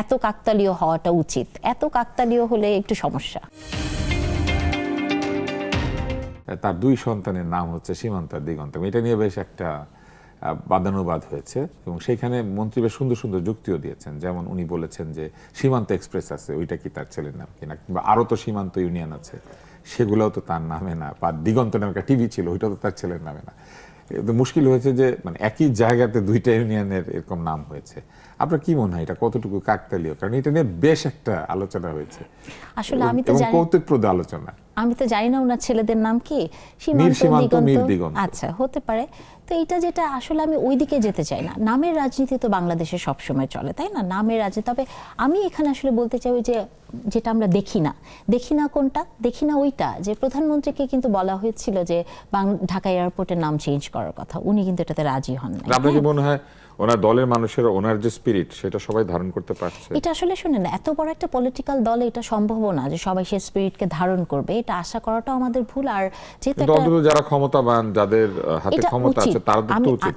এত কাকতালীয় হওয়াটা উচিত, এত কাকতালীয় হলে একটু সমস্যা। তার দুই সন্তানের নাম হচ্ছে সীমান্ত আর দিগন্ত, এটা নিয়ে বেশ একটা বাদানুবাদ হয়েছে এবং সেখানে মন্ত্রী বেশ সুন্দর সুন্দর যুক্তিও দিয়েছেন। যেমন উনি বলেছেন যে সীমান্ত এক্সপ্রেস আছে, ওইটা কি তার ছেলের নাম কিনা, কিংবা আরো তো সীমান্ত ইউনিয়ন আছে, সেগুলোও তো তার নামে না, বা দিগন্ত নামে একটা টিভি ছিল, ওইটা তো তার ছেলের নামে না। মুশকিল হয়েছে যে মানে একই জায়গাতে দুইটা ইউনিয়নের এরকম নাম হয়েছে। আপনার কি মনে হয় এটা কতটুকু কাকতালীয়? কারণ এটা নিয়ে বেশ একটা আলোচনা হয়েছে, আসলে আমি তো জানি, কৌতুকপ্রদ আলোচনা। আমি তো জানি না ওনার ছেলেদের নাম কি, সীমান্ত দিগন্ত। আচ্ছা, হতে পারে। তো এটা যেটা আসলে আমি ওই দিকে যেতে চাই না। নামের রাজনীতি তো বাংলাদেশে সবসময় চলে, তাই না? নামের রাজনীতি। তবে আমি এখানে আসলে বলতে চাই যে যেটা আমরা দেখি না কোনটা, দেখি না ওইটা, যে প্রধানমন্ত্রীকে কিন্তু বলা হয়েছিল যে ঢাকা এয়ারপোর্টের নাম চেঞ্জ করার কথা, উনি কিন্তু এটাতে রাজি হন না। আপনার কি মনে হয় ওনার দলের মানুষের ওনার যে স্পিরিট সেটা সবাই ধারণ করতে পারছে? এটা আসলে শুনেন, এত বড় একটা পলিটিক্যাল দলে এটা সম্ভব না যে সবাই সেই স্পিরিটকে ধারণ করবে, এটা আশা করাটাও আমাদের ভুল। আর যেহেতু যারা ক্ষমতাবান, যাদের হাতে ক্ষমতা আছে, তাদের তো উচিত।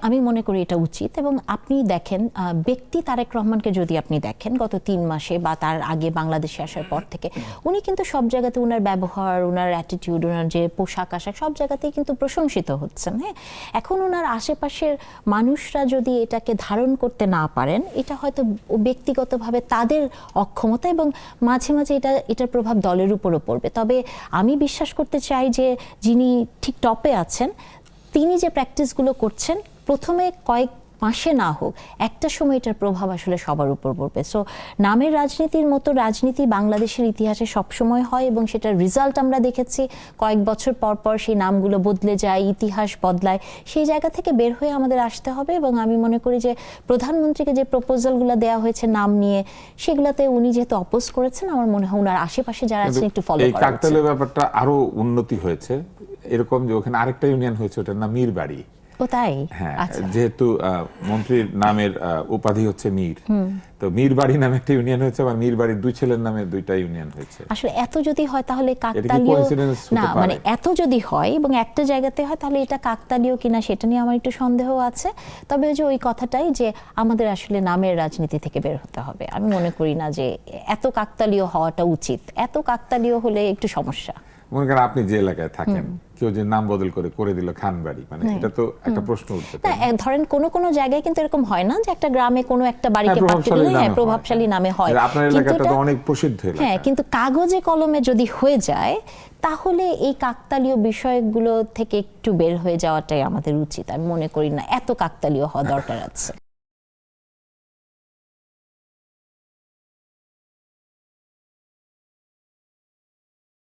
আমি মনে করি এটা উচিত। এবং আপনি দেখেন, ব্যক্তি তারেক রহমানকে যদি আপনি দেখেন গত 3 মাসে বা তার আগে বাংলাদেশে আসার পর থেকে, উনি কিন্তু সব জায়গাতে উনার ব্যবহার, উনার অ্যাটিটিউড, উনার যে পোশাক আশাক, সব জায়গাতেই কিন্তু প্রশংসিত হচ্ছেন। হ্যাঁ, এখন উনার আশেপাশের মানুষরা যদি এটাকে ধারণ করতে না পারেন, এটা হয়তো ব্যক্তিগতভাবে তাদের অক্ষমতা, এবং মাঝে মাঝে এটার প্রভাব দলের উপরও পড়বে। তবে আমি বিশ্বাস করতে চাই যে যিনি ঠিক টপে আছেন, তিনি যে প্র্যাকটিসগুলো করছেন, প্রথমে কয়েক মাসে না হোক, একটা সময় এটার প্রভাব আসলে সবার উপর পড়বে। সো নামের রাজনীতির মতো রাজনীতি বাংলাদেশের ইতিহাসে সবসময় হয়, এবং সেটার রেজাল্ট আমরা দেখেছি। কয়েক বছর পর পর সেই নামগুলো বদলে যায়, ইতিহাস বদলায়। সেই জায়গা থেকে বের হয়ে আমাদের আসতে হবে। এবং আমি মনে করি যে প্রধানমন্ত্রীকে যে প্রপোজালগুলো দেওয়া হয়েছে নাম নিয়ে, সেগুলোতে উনি যেহেতু অপোজ করেছেন, আমার মনে হয় ওনার আশেপাশে যারা আছেন একটু ফলো করা উচিত। এই কাকতালীয় ব্যাপারটা আরো উন্নতি হয়েছে এরকম যে ওখানে আরেকটা ইউনিয়ন হয়েছে, ওটার নাম মীরবাড়ি। ও তাই? হ্যাঁ, যেহেতু মন্ত্রীর নামের উপাধি হচ্ছে মীর, তো মীরবাড়ি নামে একটা ইউনিয়ন হয়েছে, আর মীরবাড়ির দুই ছেলের নামে দুইটা ইউনিয়ন হয়েছে। আসলে এত যদি হয় তাহলে কাকতালীয় না, মানে এত যদি হয় এবং একটা জায়গাতে হয়, তাহলে এটা কাকতালীয় কিনা সেটা নিয়ে আমার একটু সন্দেহ আছে। তবে ওই যে ওই কথাটাই যে আমাদের আসলে নামের রাজনীতি থেকে বের হতে হবে। আমি মনে করি না যে এত কাকতালীয় হওয়াটা উচিত, এত কাকতালীয় হলে একটু সমস্যা। মনে করেন আপনি যে এলাকায় থাকেন, কেউ যে নাম বদল করে দিল খানবাড়ি, মানে এটা তো একটা প্রশ্ন উঠতে পারে। না, ধরেন কোন জায়গায় কিন্তু এরকম হয় না যে একটা গ্রামে কোনো একটা বাড়িকে প্রভাবশালী নামে হয়, আপনার এলাকাটা তো অনেক প্রসিদ্ধ এলাকা। হ্যাঁ, কিন্তু কাগজে কলমে যদি হয়ে যায়, তাহলে এই কাকতালীয় বিষয়গুলো থেকে একটু বের হয়ে যাওয়াটাই আমাদের উচিত। আমি মনে করি না এত কাকতালীয় হওয়া দরকার আছে।